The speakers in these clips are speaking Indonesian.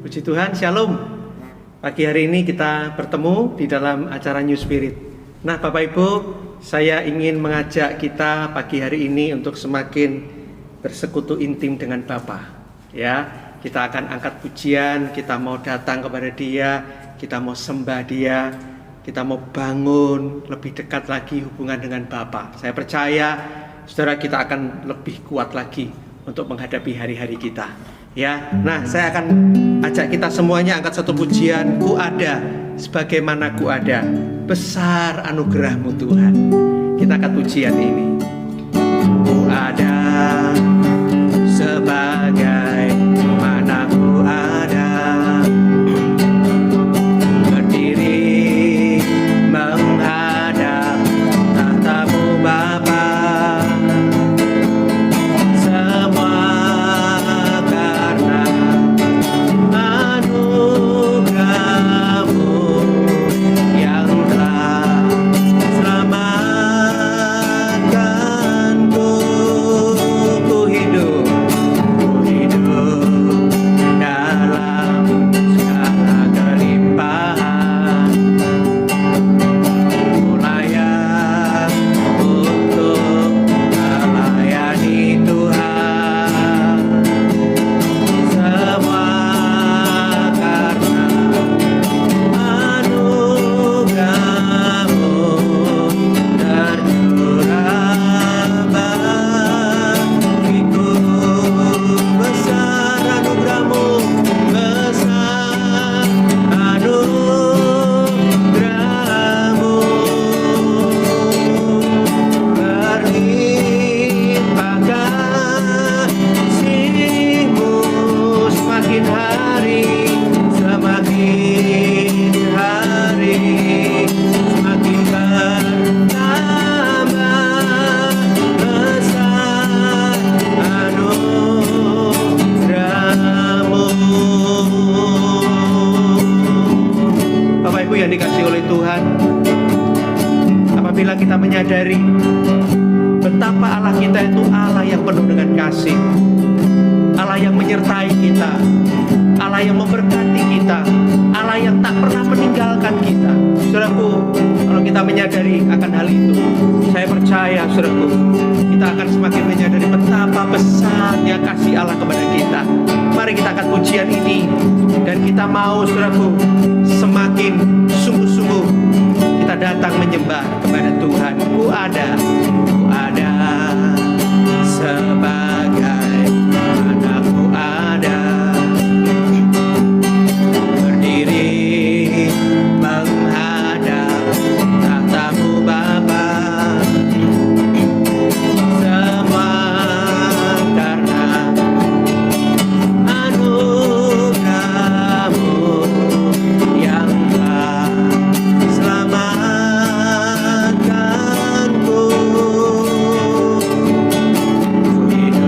Puji Tuhan, Shalom. Pagi hari ini kita bertemu di dalam acara New Spirit. Nah, Bapak Ibu, saya ingin mengajak kita pagi hari ini untuk semakin bersekutu intim dengan Bapa. Ya, kita akan angkat pujian, kita mau datang kepada Dia, kita mau sembah Dia, kita mau bangun lebih dekat lagi hubungan dengan Bapa. Saya percaya, saudara, kita akan lebih kuat lagi untuk menghadapi hari-hari kita. Ya, nah saya akan ajak kita semuanya angkat satu pujian. Ku ada sebagaimana ku ada, besar anugerah-Mu Tuhan. Kita angkat pujian ini. Ku ada sebagaimana ku ada, berdiri menghadap tahta-Mu Bapa. Yang dikasih oleh Tuhan, apabila kita menyadari betapa Allah kita itu Allah yang penuh dengan kasih, Allah yang menyertai kita, Allah yang memberkati kita, Allah yang tak pernah meninggalkan kita. Saudaraku, kalau kita menyadari akan hal itu, saya percaya, saudaraku, kita akan semakin menyadari betapa besarnya kasih Allah kepada kita. Mari kita akan pujian ini, dan kita mau, saudaraku, semakin sungguh-sungguh kita datang menyembah kepada Tuhan. Ku ada sebagai mana ku ada, berdiri menghadap tahta-Mu Bapa. Semua karena anugerah-Mu yang telah selamatkanku. Ku hidup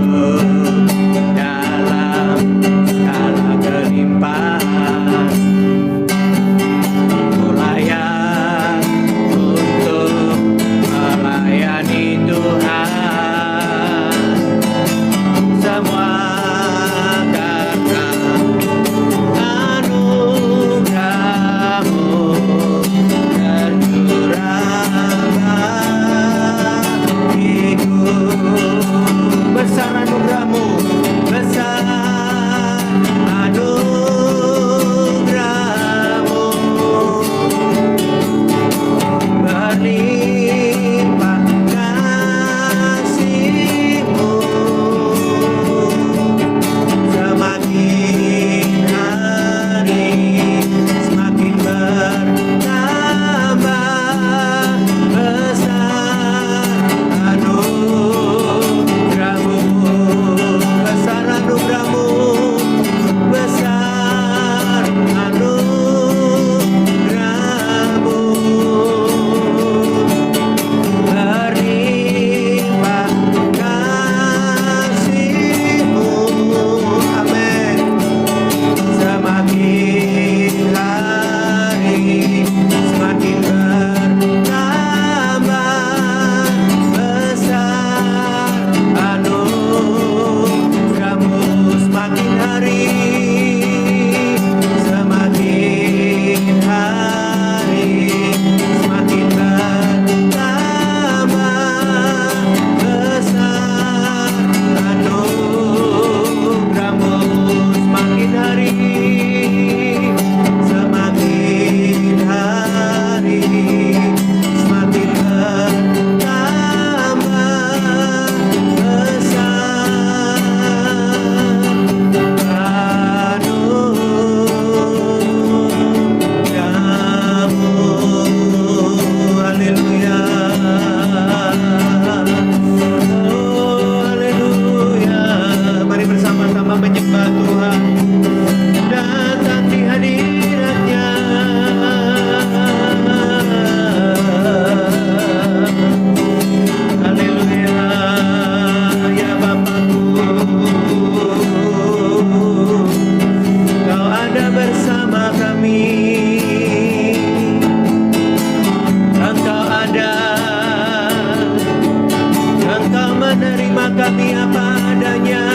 kami apa adanya.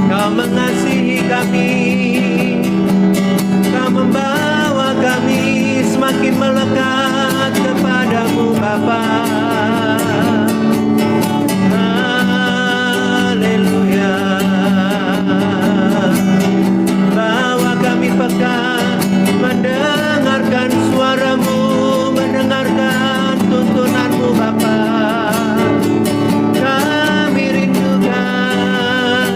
Kau mengasihi kami, Kau membawa kami semakin melekat kepadamu Bapa. Haleluya. Bawa kami peka mendengarkan suaramu, mendengarkan tuntunanmu Bapa. Kami rindukan.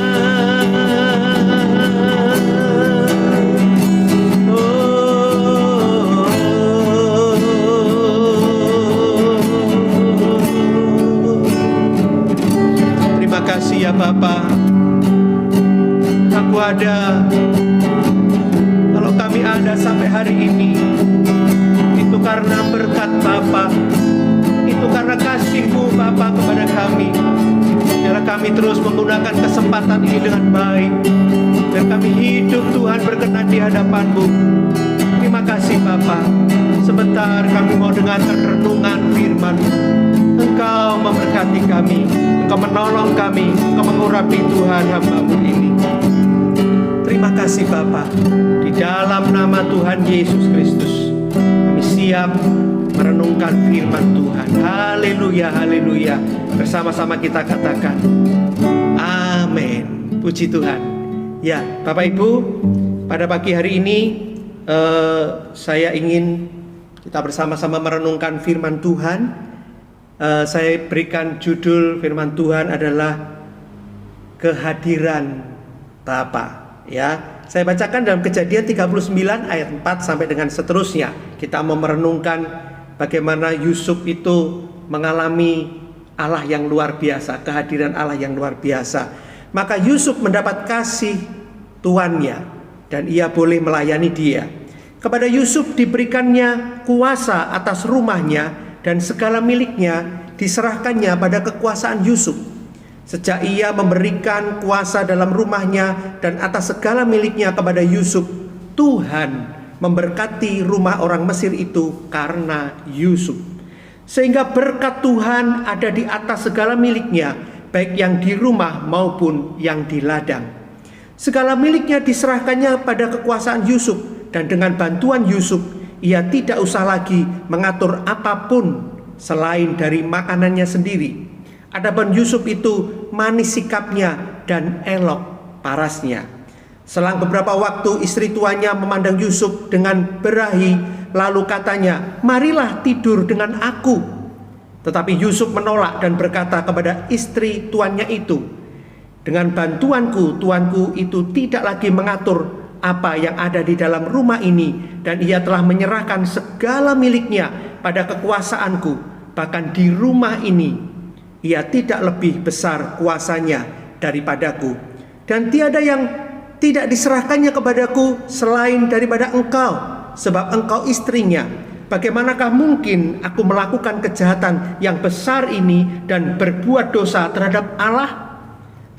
Terima kasih ya Bapa. Aku ada. Kalau kami ada sampai hari ini, itu karena berkat Bapa, itu karena kasih-Mu Bapa kepada kami. Biarlah kami terus menggunakan kesempatan ini dengan baik, biar kami hidup Tuhan berkenan di hadapan-Mu. Terima kasih Bapa. Sebentar kami mau dengarkan renungan firman. Engkau memberkati kami, Engkau menolong kami, Engkau mengurapi Tuhan hamba-Mu ini. Terima kasih Bapa. Di dalam nama Tuhan Yesus Kristus, kami siap merenungkan firman Tuhan. Haleluya, haleluya. Bersama-sama kita katakan amin. Puji Tuhan. Ya, Bapak Ibu, pada pagi hari ini saya ingin kita bersama-sama merenungkan firman Tuhan. Saya berikan judul firman Tuhan adalah kehadiran Bapa. Ya, saya bacakan dalam Kejadian 39 ayat 4 sampai dengan seterusnya. Kita mau merenungkan bagaimana Yusuf itu mengalami Allah yang luar biasa, kehadiran Allah yang luar biasa. Maka Yusuf mendapat kasih tuannya dan ia boleh melayani dia. Kepada Yusuf diberikannya kuasa atas rumahnya dan segala miliknya diserahkannya pada kekuasaan Yusuf. Sejak ia memberikan kuasa dalam rumahnya dan atas segala miliknya kepada Yusuf, Tuhan memberkati rumah orang Mesir itu karena Yusuf. Sehingga berkat Tuhan ada di atas segala miliknya, baik yang di rumah maupun yang di ladang. Segala miliknya diserahkannya pada kekuasaan Yusuf, dan dengan bantuan Yusuf ia tidak usah lagi mengatur apapun selain dari makanannya sendiri. Adapun Yusuf itu manis sikapnya dan elok parasnya. Selang beberapa waktu istri tuannya memandang Yusuf dengan berahi, lalu katanya, "Marilah tidur dengan aku." Tetapi Yusuf menolak dan berkata kepada istri tuannya itu, "Dengan bantuanku, tuanku itu tidak lagi mengatur apa yang ada di dalam rumah ini, dan ia telah menyerahkan segala miliknya pada kekuasaanku. Bahkan di rumah ini ia tidak lebih besar kuasanya daripadaku. Dan tiada yang tidak diserahkannya kepadaku selain daripada engkau, sebab engkau istrinya. Bagaimanakah mungkin aku melakukan kejahatan yang besar ini dan berbuat dosa terhadap Allah?"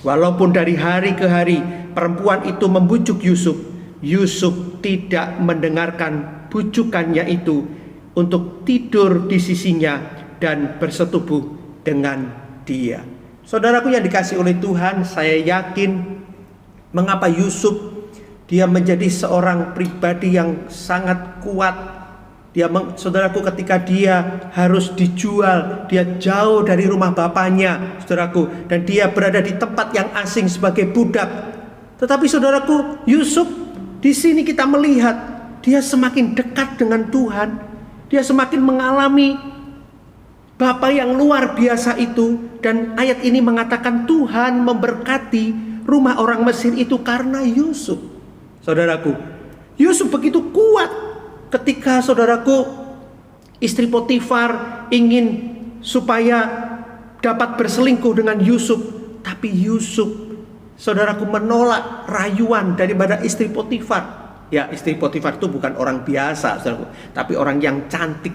Walaupun dari hari ke hari perempuan itu membujuk Yusuf, Yusuf tidak mendengarkan bujukannya itu untuk tidur di sisinya dan bersetubuh dengan dia. Saudaraku yang dikasihi oleh Tuhan, saya yakin mengapa Yusuf dia menjadi seorang pribadi yang sangat kuat. Saudaraku, ketika dia harus dijual, dia jauh dari rumah bapaknya, saudaraku, dan dia berada di tempat yang asing sebagai budak. Tetapi saudaraku, Yusuf di sini kita melihat dia semakin dekat dengan Tuhan. Dia semakin mengalami Bapa yang luar biasa itu. Dan ayat ini mengatakan Tuhan memberkati rumah orang Mesir itu karena Yusuf. Saudaraku, Yusuf begitu kuat ketika saudaraku istri Potifar ingin supaya dapat berselingkuh dengan Yusuf. Tapi Yusuf, saudaraku, menolak rayuan daripada istri Potifar. Ya, istri Potifar itu bukan orang biasa, saudaraku, tapi orang yang cantik,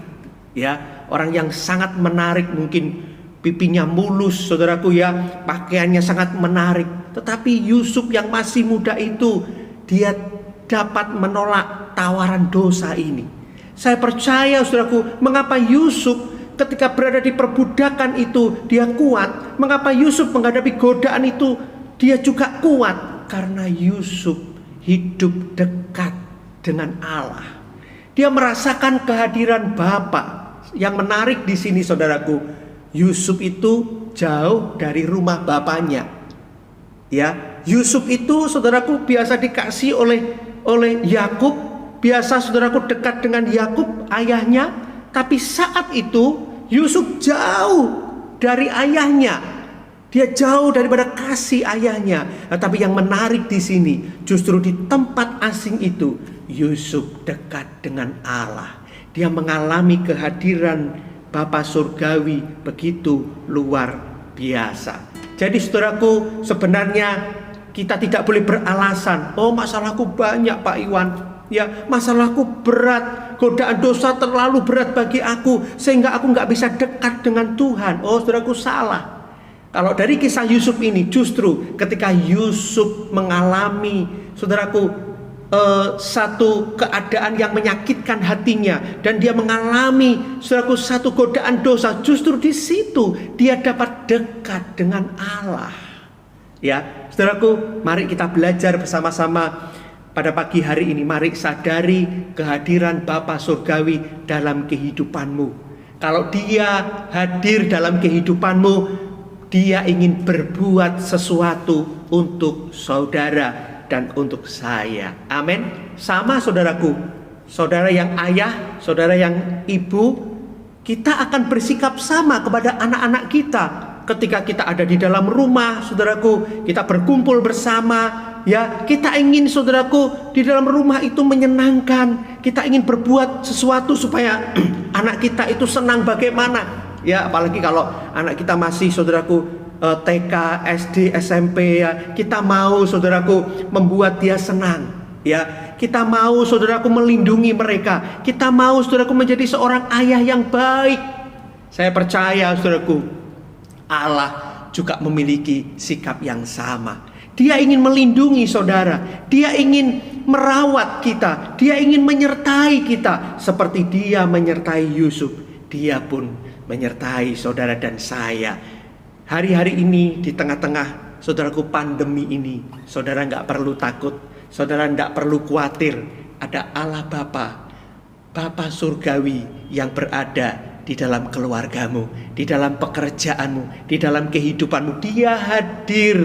ya, orang yang sangat menarik. Mungkin pipinya mulus, saudaraku, ya, pakaiannya sangat menarik. Tetapi Yusuf yang masih muda itu, dia dapat menolak tawaran dosa ini. Saya percaya, saudaraku, mengapa Yusuf ketika berada di perbudakan itu dia kuat? Mengapa Yusuf menghadapi godaan itu dia juga kuat? Karena Yusuf hidup dekat dengan Allah. Dia merasakan kehadiran Bapa. Yang menarik di sini saudaraku, Yusuf itu jauh dari rumah bapaknya. Ya, Yusuf itu saudaraku biasa dikasih oleh Yakub, biasa saudaraku dekat dengan Yakub ayahnya, tapi saat itu Yusuf jauh dari ayahnya. Dia jauh daripada kasih ayahnya. Nah, tapi yang menarik di sini justru di tempat asing itu Yusuf dekat dengan Allah. Dia mengalami kehadiran Bapa Surgawi begitu luar biasa. Jadi saudaraku, sebenarnya kita tidak boleh beralasan, oh masalahku banyak Pak Iwan, ya masalahku berat, godaan dosa terlalu berat bagi aku sehingga aku nggak bisa dekat dengan Tuhan. Oh saudaraku, salah. Kalau dari kisah Yusuf ini, justru ketika Yusuf mengalami saudaraku satu keadaan yang menyakitkan hatinya dan dia mengalami saudaraku satu godaan dosa, justru di situ dia dapat dekat dengan Allah. Ya, saudaraku, mari kita belajar bersama-sama pada pagi hari ini. Mari sadari kehadiran Bapa Surgawi dalam kehidupanmu. Kalau dia hadir dalam kehidupanmu, dia ingin berbuat sesuatu untuk saudara dan untuk saya. Amin. Sama saudaraku, saudara yang ayah, saudara yang ibu, kita akan bersikap sama kepada anak-anak kita. Ketika kita ada di dalam rumah, saudaraku, kita berkumpul bersama, ya, kita ingin saudaraku di dalam rumah itu menyenangkan. Kita ingin berbuat sesuatu supaya anak kita itu senang bagaimana. Ya, apalagi kalau anak kita masih saudaraku TK, SD, SMP, ya, kita mau saudaraku membuat dia senang, ya. Kita mau saudaraku melindungi mereka. Kita mau saudaraku menjadi seorang ayah yang baik. Saya percaya saudaraku, Allah juga memiliki sikap yang sama. Dia ingin melindungi saudara, dia ingin merawat kita, dia ingin menyertai kita seperti dia menyertai Yusuf. Dia pun menyertai saudara dan saya. Hari-hari ini di tengah-tengah saudaraku pandemi ini, saudara nggak perlu takut, saudara nggak perlu khawatir. Ada Allah Bapa, Bapa Surgawi yang berada di dalam keluargamu, di dalam pekerjaanmu, di dalam kehidupanmu. Dia hadir,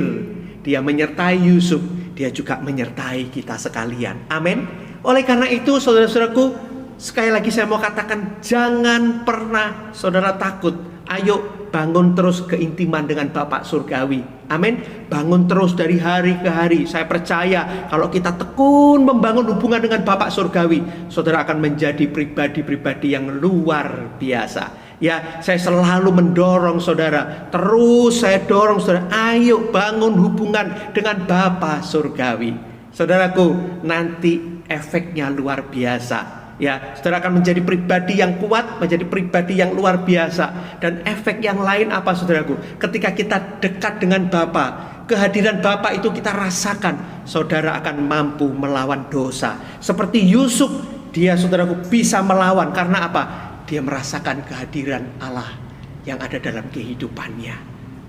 dia menyertai Yusuf, dia juga menyertai kita sekalian. Amin. Oleh karena itu saudara-saudaraku, sekali lagi saya mau katakan, jangan pernah saudara takut. Ayo bangun terus keintiman dengan Bapak Surgawi. Amin. Bangun terus dari hari ke hari. Saya percaya kalau kita tekun membangun hubungan dengan Bapak Surgawi, saudara akan menjadi pribadi-pribadi yang luar biasa. Ya, saya selalu mendorong saudara, terus saya dorong saudara, ayo bangun hubungan dengan Bapa Surgawi. Saudaraku, nanti efeknya luar biasa. Ya, saudara akan menjadi pribadi yang kuat, menjadi pribadi yang luar biasa. Dan efek yang lain apa saudaraku? Ketika kita dekat dengan Bapa, kehadiran Bapa itu kita rasakan, saudara akan mampu melawan dosa. Seperti Yusuf, dia saudaraku bisa melawan. Karena apa? Dia merasakan kehadiran Allah yang ada dalam kehidupannya.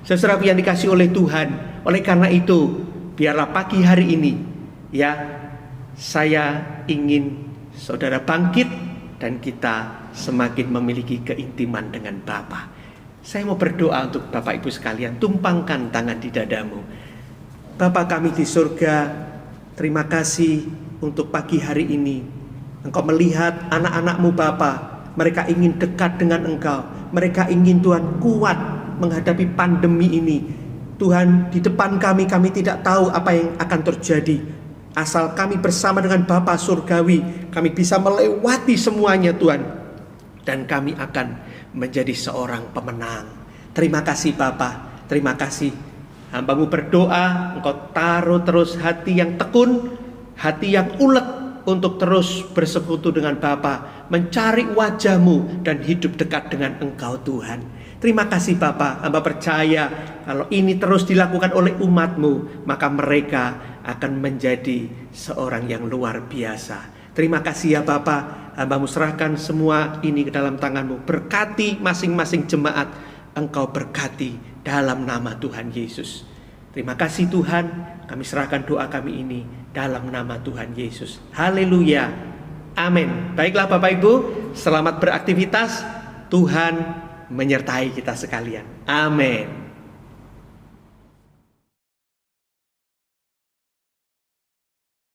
Saudaraku yang dikasihi oleh Tuhan, oleh karena itu, biarlah pagi hari ini, ya, saya ingin saudara bangkit dan kita semakin memiliki keintiman dengan Bapa. Saya mau berdoa untuk Bapak Ibu sekalian. Tumpangkan tangan di dadamu. Bapa kami di surga, terima kasih untuk pagi hari ini. Engkau melihat anak-anak-Mu Bapa, mereka ingin dekat dengan Engkau. Mereka ingin Tuhan kuat menghadapi pandemi ini. Tuhan, di depan kami tidak tahu apa yang akan terjadi. Asal kami bersama dengan Bapa Surgawi, kami bisa melewati semuanya Tuhan. Dan kami akan menjadi seorang pemenang. Terima kasih Bapa, terima kasih. Hamba-Mu berdoa, Engkau taruh terus hati yang tekun, hati yang ulet untuk terus bersekutu dengan Bapa, mencari wajah-Mu dan hidup dekat dengan Engkau Tuhan. Terima kasih Bapa, hamba percaya kalau ini terus dilakukan oleh umat-Mu, maka mereka akan menjadi seorang yang luar biasa. Terima kasih ya Bapa, hamba-Mu serahkan semua ini ke dalam tangan-Mu. Berkati masing-masing jemaat, Engkau berkati dalam nama Tuhan Yesus. Terima kasih Tuhan, kami serahkan doa kami ini dalam nama Tuhan Yesus. Haleluya, amin. Baiklah Bapak Ibu, selamat beraktivitas. Tuhan menyertai kita sekalian. Amin.